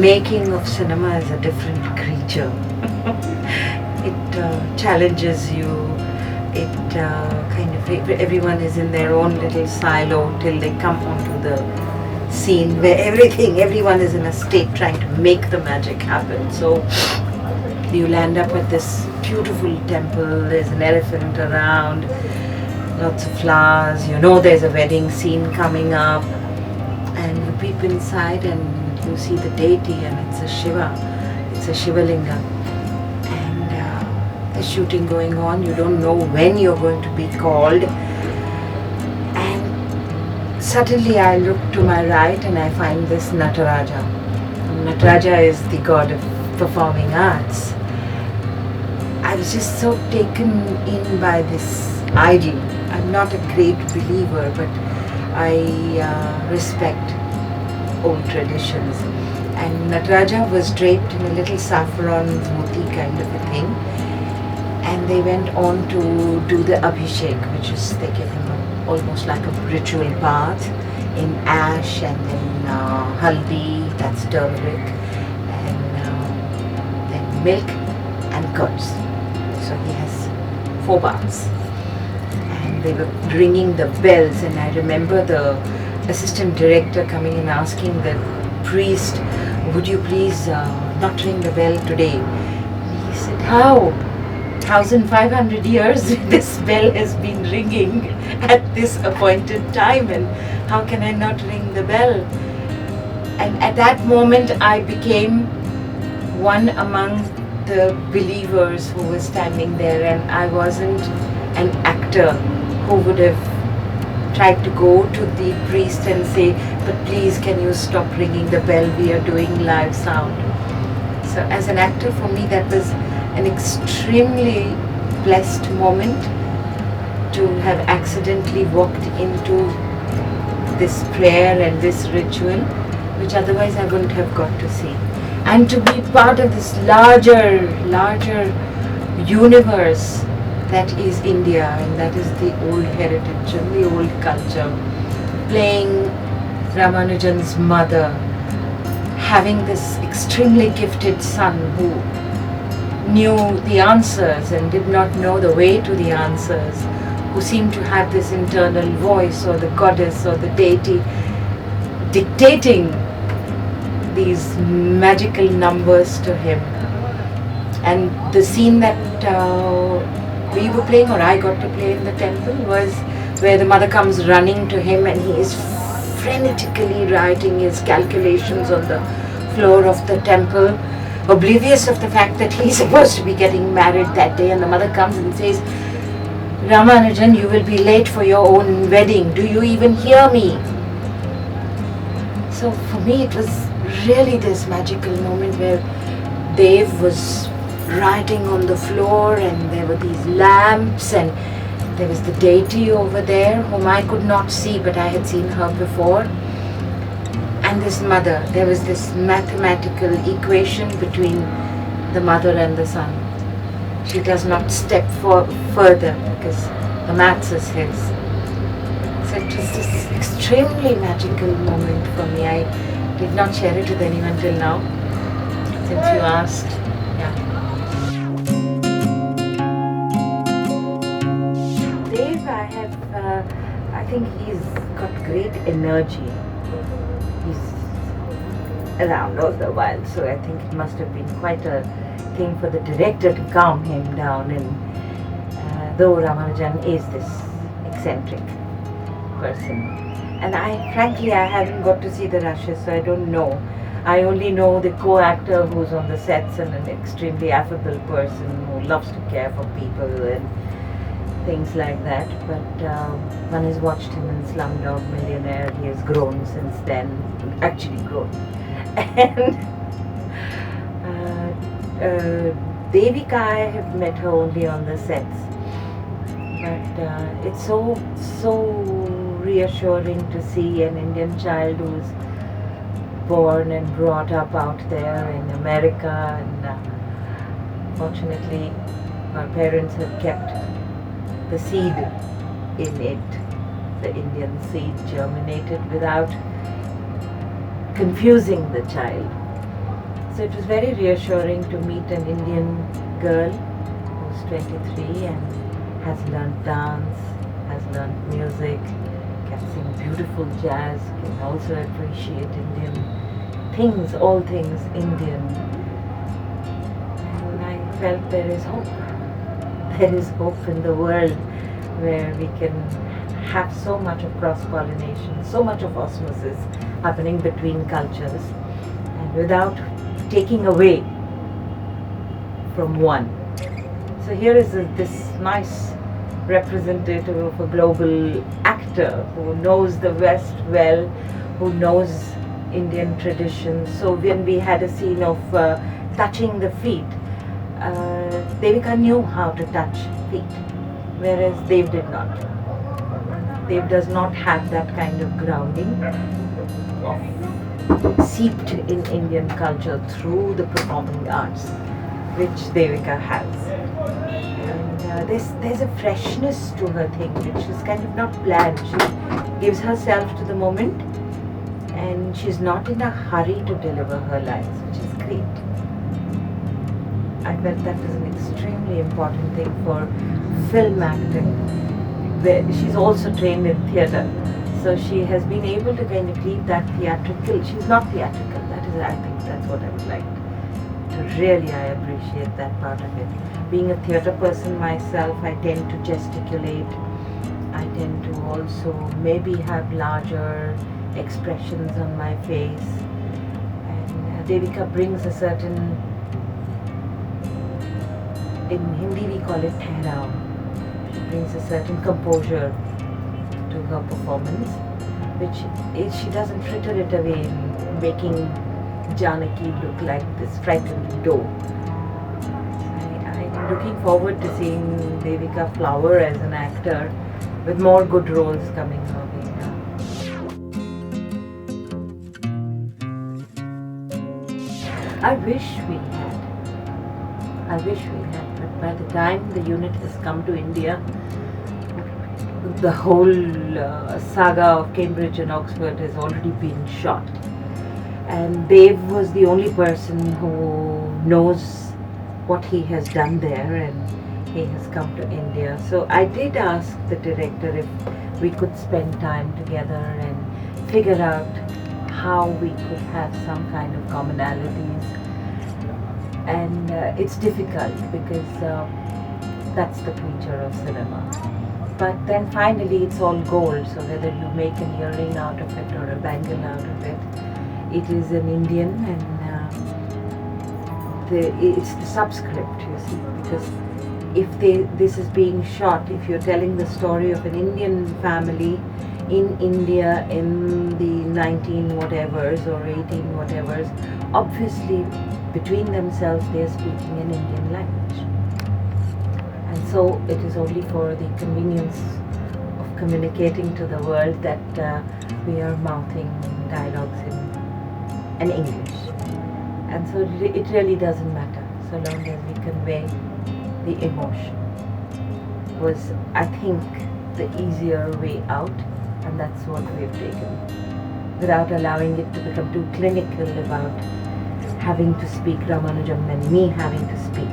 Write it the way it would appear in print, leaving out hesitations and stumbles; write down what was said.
making of cinema is a different creature. It challenges you. It everyone is in their own little silo till they come onto the scene where everyone is in a state trying to make the magic happen. So you'll end up at this beautiful temple. There's an elephant around, lots of flowers. You know there's a wedding scene coming up, and you peep inside and you see the deity, and it's a Shiva. It's a Shivalinga. The shooting going on, you don't know when you're going to be called, and suddenly I look to my right and I find this Nataraja. Nataraja is the god of performing arts. I was just so taken in by this idol. I'm not a great believer, but I respect old traditions, and Nataraja was draped in a little saffron dhoti kind of a thing. And they went on to do the Abhishek, which is, they give him almost like a ritual bath in ash, and then haldi, that's turmeric, and then milk and curds. So he has 4 baths. And they were ringing the bells, and I remember the assistant director coming and asking the priest, would you please not ring the bell today? He said, how? 1,500 years this bell has been ringing at this appointed time, and how can I not ring the bell? And at that moment I became one among the believers who were standing there, and I wasn't an actor who would have tried to go to the priest and say, but please can you stop ringing the bell, we are doing live sound. So as an actor, for me that was an extremely blessed moment to have accidentally walked into this prayer and this ritual, which otherwise I wouldn't have got to see. And to be part of this larger universe that is India, and that is the old heritage and the old culture. Playing Ramanujan's mother, having this extremely gifted son who knew the answers and did not know the way to the answers, who seemed to have this internal voice, or the goddess or the deity dictating these magical numbers to him. And the scene that we were playing, or I got to play in the temple, was where the mother comes running to him and he is frenetically writing his calculations on the floor of the temple, oblivious of the fact that he's supposed to be getting married that day. And the mother comes and says, Ramanujan, you will be late for your own wedding. Do you even hear me? So for me it was really this magical moment where Dev was writing on the floor, and there were these lamps, and there was the deity over there whom I could not see, but I had seen her before. And this mother, there was this mathematical equation between the mother and the son. She does not step further because the maths is his. So it was this extremely magical moment for me. I did not share it with anyone till now, since you asked. Yeah. Dev, I think he's got great energy. He's around all the while, so I think it must have been quite a thing for the director to calm him down. And though Ramanujan is this eccentric person, and frankly I haven't got to see the rushes, so I don't know. I only know the co-actor who's on the sets and an extremely affable person who loves to care for people and things like that. But one has watched him in Slumdog Millionaire. He has grown since then, actually grown. And Devika, I have met her only on the sets. But it's so reassuring to see an Indian child who's born and brought up out there in America, and fortunately our parents have kept the seed in it. The Indian seed germinated without confusing the child. So it was very reassuring to meet an Indian girl who's 23 and has learned dance, has learned music, can sing beautiful jazz, can also appreciate Indian things, all things Indian. And I felt there is hope. There is hope in the world where we can have so much of cross-pollination, so much of osmosis happening between cultures, and without taking away from one. So here is this nice representative of a global actor who knows the West well, who knows Indian traditions. So when we had a scene of touching the feet, Devika knew how to touch feet, whereas Dev did not. Dev does not have that kind of grounding seeped in Indian culture through the performing arts, which Devika has. And there's a freshness to her thing, which is kind of not planned. She gives herself to the moment, and she's not in a hurry to deliver her lines, which is great. I felt that is an extremely important thing for film acting, where she's also trained in theatre. So she has been able to kind of leave that theatrical. She's not theatrical. I think that's what I would like to really. I appreciate that part of it. Being a theatre person myself, I tend to gesticulate. I tend to also maybe have larger expressions on my face. And Devika brings a certain, in Hindi we call it ठहराव. She brings a certain composure to her performance, which she doesn't fritter it away in making Janaki look like this frightened doe. I'm looking forward to seeing Devika flower as an actor with more good roles coming her way now. I wish we had. But by the time the unit has come to India, the whole saga of Cambridge and Oxford has already been shot. And Dev was the only person who knows what he has done there, and he has come to India. So I did ask the director if we could spend time together and figure out how we could have some kind of commonalities. And it's difficult because that's the creature of cinema. But then finally it's all gold, so whether you make an earring out of it or a bangle out of it, it is an Indian, and it's the subscript, you see, because if this is being shot, if you're telling the story of an Indian family in India in the 19 whatevers or 18 whatevers, obviously between themselves they are speaking an Indian language. And so it is only for the convenience of communicating to the world that we are mouthing dialogues in English. And so it really doesn't matter, so long as we convey the emotion. Was, I think, the easier way out, and that's what we've taken, without allowing it to become too clinical about having to speak Ramanujan and me having to speak